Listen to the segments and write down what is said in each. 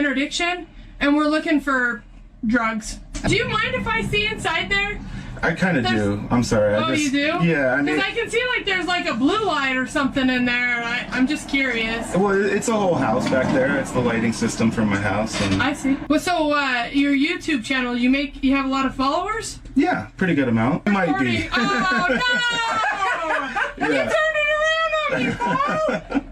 interdiction, and we're looking for drugs. Do you mind if I see inside there? I kind of do. I'm sorry. Oh, you do? Yeah, I mean... Because I can see like there's like a blue light or something in there. I'm just curious. Well, it's a whole house back there. It's the lighting system from my house. And I see. Well, so your YouTube channel, you have a lot of followers? Yeah, pretty good amount. It might be. Oh, no! You turned it around on me, Paul!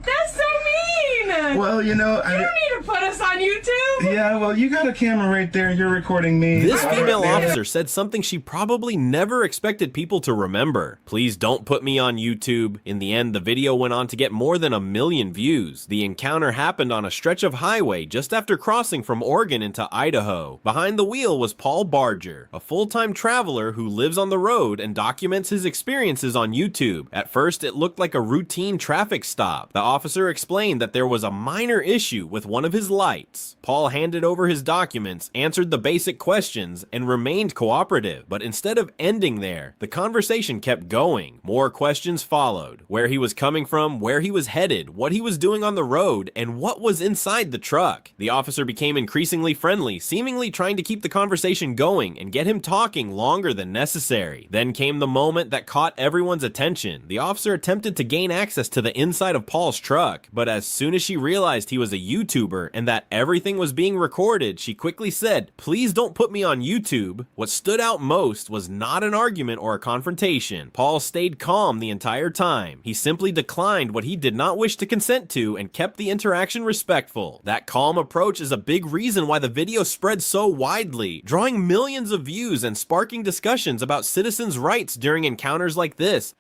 That's so mean! Well, you know... You don't need to put us on YouTube! Yeah, well, you got a camera right there. You're recording me. This female officer said something she probably never expected people to remember. Please don't put me on YouTube. In the end, the video went on to get more than 1 million views. The encounter happened on a stretch of highway just after crossing from Oregon into Idaho. Behind the wheel was Paul Barger, a full-time traveler who lives on the road and documents his experiences on YouTube. At first, it looked like a routine traffic stop. The officer explained that there was a minor issue with one of his lights. Paul handed over his documents, answered the basic questions, and remained cooperative. But instead of ending there, the conversation kept going. More questions followed. Where he was coming from, where he was headed, what he was doing on the road, and what was inside the truck. The officer became increasingly friendly, seemingly trying to keep the conversation going and get him talking longer than necessary. Then came the moment that caught everyone's attention. The officer attempted to gain access to the inside of Paul's truck, but as soon as she realized he was a YouTuber and that everything was being recorded, she quickly said, "Please don't put me on YouTube." What stood out most was not an argument or a confrontation. Paul stayed calm the entire time. He simply declined what he did not wish to consent to and kept the interaction respectful. That calm approach is a big reason why the video spread so widely, drawing millions of views and sparking discussions about citizens' rights during encounters like this.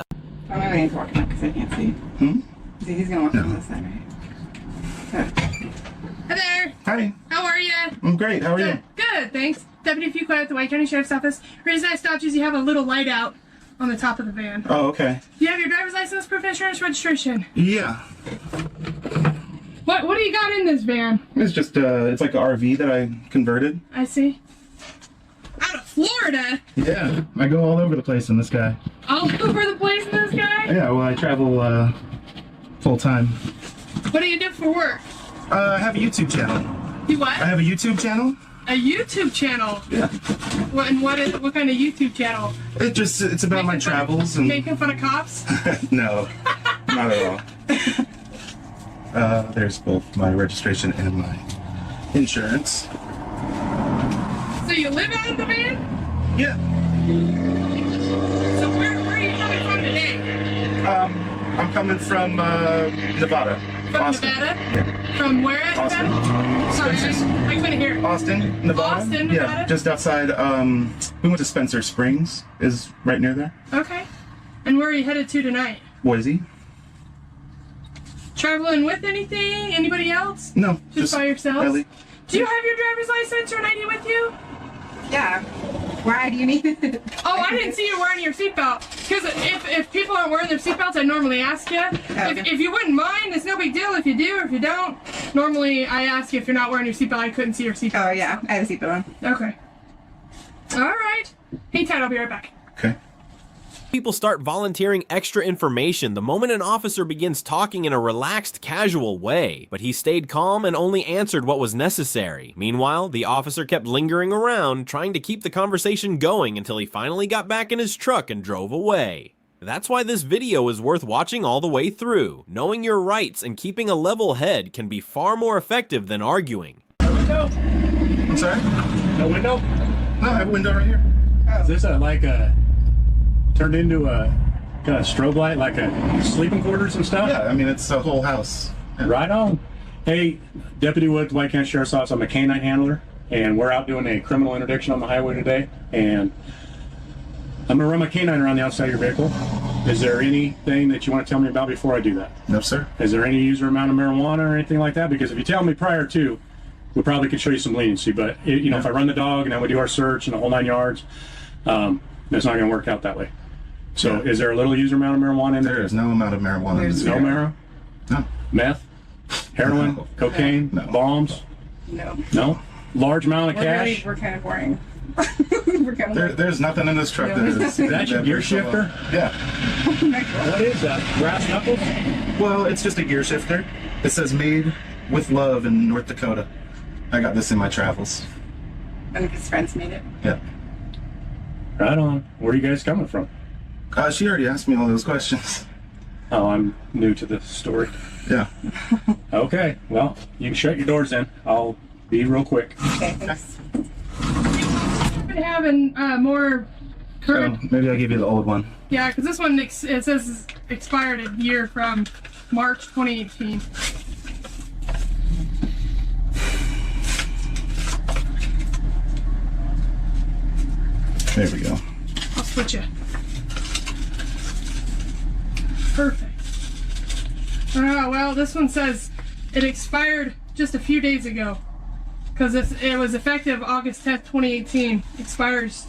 I'm going to walk back because I can't see. See, he's going to walk on this side, right? Hi there. Hi. How are you? I'm great. How are you? Good, thanks. Deputy Fuqua at the White County Sheriff's Office. The reason I stopped you is you have a little light out on the top of the van. Oh, okay. Do you have your driver's license, proof of insurance, registration? Yeah. What do you got in this van? It's just, it's like an RV that I converted. I see. Out of Florida? Yeah. I go all over the place in this guy. All over the place in this guy? Yeah, well, I travel, full-time. What do you do for work? I have a YouTube channel. You what? I have a YouTube channel. A YouTube channel? Yeah. What kind of YouTube channel? It's about my travels and... Making fun of cops? No, not at all. There's both my registration and my insurance. So you live out of the van? Yeah. So where are you coming from today? I'm coming from Nevada. From Austin. Nevada? Yeah. From where at Austin. Nevada? Sorry, Spencer's. I couldn't hear. Austin, Nevada. Austin, Nevada? Yeah, just outside. We went to Spencer Springs. Is right near there. Okay. And where are you headed to tonight? Boise. Traveling with anything? Anybody else? No, Just by yourselves? Ellie. Do you have your driver's license or an ID with you? Yeah. Why do you need it? Oh, I didn't see you wearing your seatbelt. Because if people aren't wearing their seatbelts, I normally ask you. Okay. If you wouldn't mind, it's no big deal if you do or if you don't. Normally, I ask you if you're not wearing your seatbelt. I couldn't see your seatbelt. Oh, yeah. I have a seatbelt on. Okay. All right. Hang tight. I'll be right back. Okay. People start volunteering extra information the moment an officer begins talking in a relaxed, casual way, but he stayed calm and only answered what was necessary. Meanwhile, the officer kept lingering around, trying to keep the conversation going until he finally got back in his truck and drove away. That's why this video is worth watching all the way through. Knowing your rights and keeping a level head can be far more effective than arguing. Window? I'm sorry? No window? No, I have a window right here. Is this turned into a kind of strobe light, like a sleeping quarters and stuff? Yeah, I mean, it's a whole house. Yeah. Right on. Hey, Deputy Wood, White County Sheriff's Office, I'm a canine handler, and we're out doing a criminal interdiction on the highway today, and I'm gonna run my canine around the outside of your vehicle. Is there anything that you want to tell me about before I do that? No, sir. Is there any user amount of marijuana or anything like that? Because if you tell me prior to, we probably could show you some leniency, but if I run the dog and then we do our search and the whole 9 yards, it's not gonna work out that way. So is there a little user amount of marijuana in there? There is no amount of marijuana in this No vehicle. marijuana? No. Meth? Heroin? No. Cocaine? No. Bombs? No. No? Large amount of cash? We're kind of boring. We're kind of There's nothing in this truck that is... Is that your gear shifter? Yeah. What is that? Brass knuckles? Well, it's just a gear shifter. It says made with love in North Dakota. I got this in my travels. One of his friends made it. Yeah. Right on. Where are you guys coming from? She already asked me all those questions. Oh, I'm new to this story. Yeah. Okay, well, you can shut your doors then. I'll be real quick. Okay, thanks. I've been having more So current. maybe I'll give you the old one. Yeah, because this one it says expired a year from March 2018. There we go. I'll switch it. Perfect. Oh, well, this one says it expired just a few days ago. Because it was effective August 10th, 2018. Expires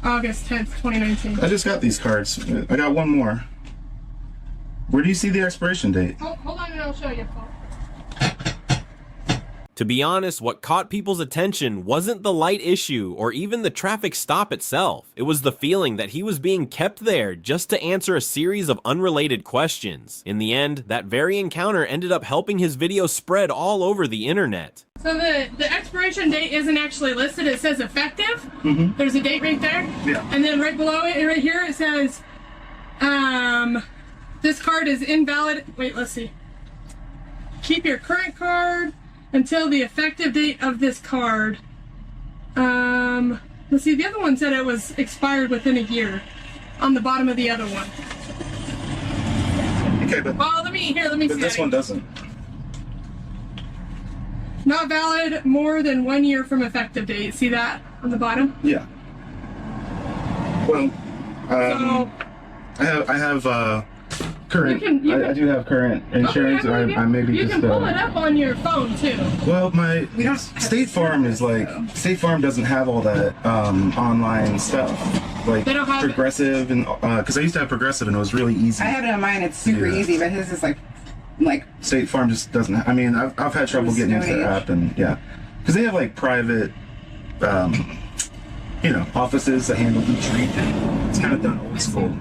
August 10th, 2019. I just got these cards. I got one more. Where do you see the expiration date? Oh, hold on and I'll show you. To be honest, what caught people's attention wasn't the light issue or even the traffic stop itself. It was the feeling that he was being kept there just to answer a series of unrelated questions. In the end, that very encounter ended up helping his video spread all over the internet. So the expiration date isn't actually listed. It says effective. There's a date right there. Yeah. And then right below it, right here, it says, this card is invalid. Wait, let's see. Keep your current card until the effective date of this card. Let's see, the other one said it was expired within a year on the bottom of the other one. Okay, but Oh, let me see. this that. one doesn't. Not valid more than 1 year from effective date. See that on the bottom? Yeah. Well, So, I have current. You can- I do have current insurance. okay, I maybe you just. can pull it up on your phone too. Well, my We don't have State Farm is like State Farm doesn't have all that online stuff like They don't have it. Progressive and because I used to have Progressive and it was really easy. I have it on mine. It's super Yeah. easy, but his is like State Farm just doesn't. I mean, I've had trouble From getting into Stone the Age. app and yeah, because they have like private, offices that handle each region. It's kind of done old school,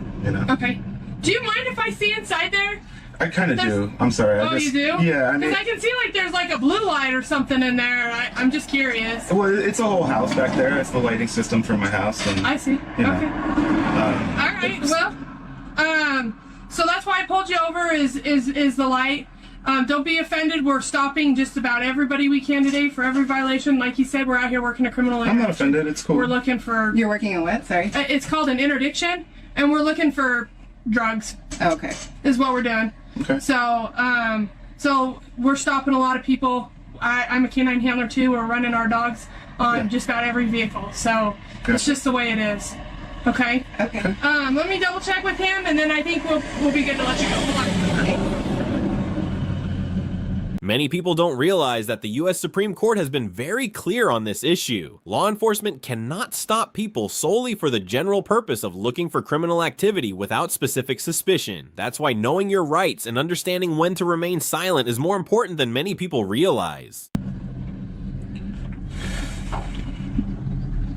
Okay. Do you mind if I see inside there? I kind of There's- do. I'm sorry. Oh, I just, you do? Yeah, I mean, Because I can see like there's like a blue light or something in there. I'm just curious. well, it's a whole house back there. It's the lighting system for my house, and I see. You know, Okay. All right. Well, so that's why I pulled you over is the light. Don't be offended. We're stopping just about everybody we can today for every violation. Like you said, we're out here working a criminal. I'm not offended. It's cool. We're looking for. you're working on what? Sorry. It's called an interdiction, and we're looking for drugs. Oh, okay. Is what we're doing. Okay. So we're stopping a lot of people. I'm a canine handler too. We're running our dogs on just about every vehicle. So it's Gotcha. just the way it is. Okay. Okay. Let me double check with him, and then I think we'll be good to let you go. Hold on. Many people don't realize that the US Supreme Court has been very clear on this issue. Law enforcement cannot stop people solely for the general purpose of looking for criminal activity without specific suspicion. That's why knowing your rights and understanding when to remain silent is more important than many people realize.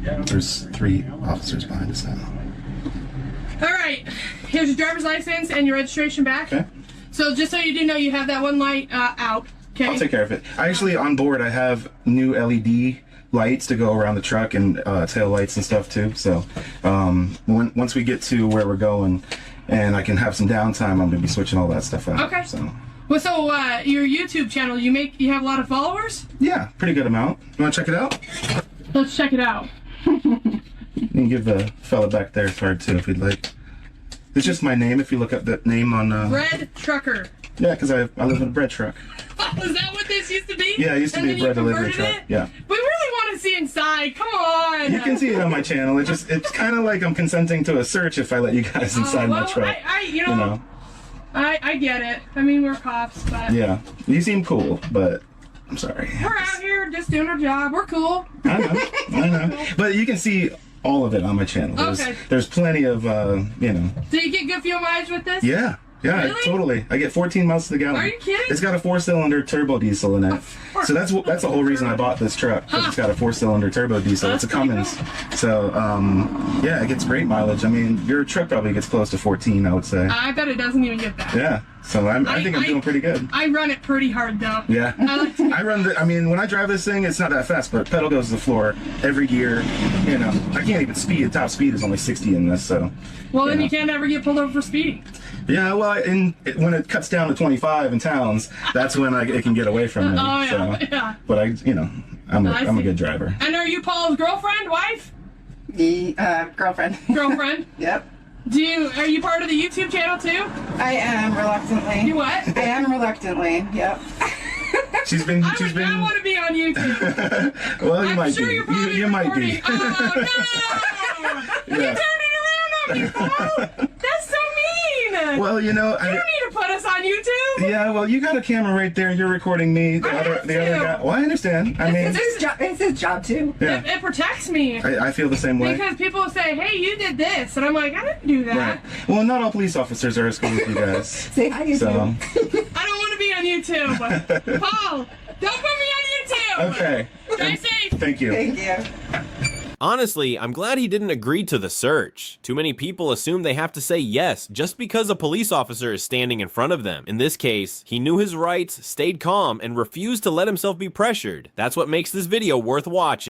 There's 3 officers behind us now. All right. Here's your driver's license and your registration back. Okay. So just so you do know, you have that one light out. Okay. I'll take care of it. I actually, on board, I have new LED lights to go around the truck and tail lights and stuff too. So once we get to where we're going and I can have some downtime, I'm gonna be switching all that stuff out. Okay. So Well, so your YouTube channel, you have a lot of followers? yeah, pretty good amount. You wanna check it out? Let's check it out. You can give the fella back there a card too if you'd like. It's just my name if you look up that name on Bread Trucker. yeah, because I live in a bread truck. Is that what this used to be? Yeah, it used to And be a then you bread delivery converted truck. it? Yeah. We really want to see inside. Come on. You can see it on my channel. It's kind of like I'm consenting to a search if I let you guys inside my well, truck. I get it. I mean, we're cops, but Yeah, you seem cool, but I'm sorry. we're out here just doing our job. We're cool. I know. But you can see all of it on my channel. Okay. There's plenty of, Do you get good fuel mileage with this? Yeah, Really? totally. I get 14 miles to the gallon. Are you kidding? It's got a 4-cylinder turbo diesel in it. So that's the whole reason I bought this truck. 'Cause it's got a 4-cylinder turbo diesel. It's a That's pretty Cummins. So yeah, it gets great mileage. I mean, your truck probably gets close to 14, I would say. I bet it doesn't even get that. Yeah. So I think I'm doing pretty good. I run it pretty hard though. Yeah. I run the, I mean, when I drive this thing, it's not that fast, but pedal goes to the floor every gear. You know, I can't even speed. The top speed is only 60 in this, so. Well, then you can't ever get pulled over for speeding. Yeah, well, when it cuts down to 25 in towns, that's when it can get away from me. Oh, yeah, so. yeah. But I'm a good driver. And are you Paul's girlfriend, wife? Girlfriend. Girlfriend? Yep. Are you part of the YouTube channel too? I am reluctantly. You what? I am reluctantly. Yep. I want to be on YouTube. Well, you I'm might sure be. you're probably You might recording. be. Oh no! Yeah. You turned it around on me, Paul. That's so mean. Well, you don't need to put us on YouTube. Yeah, well, you got a camera right there. You're recording me. The other guy. Well, I understand. I mean, It's his job too. yeah. It protects me. I feel the same way. Because people say, hey, you did this. And I'm like, I didn't do that. Right. Well, not all police officers are as cool as you guys. Say hi, YouTube. So, I don't want to be on YouTube. Paul, don't put me on YouTube. okay. Stay safe. Thank you. Thank you. Honestly, I'm glad he didn't agree to the search. Too many people assume they have to say yes just because a police officer is standing in front of them. In this case, he knew his rights, stayed calm, and refused to let himself be pressured. That's what makes this video worth watching.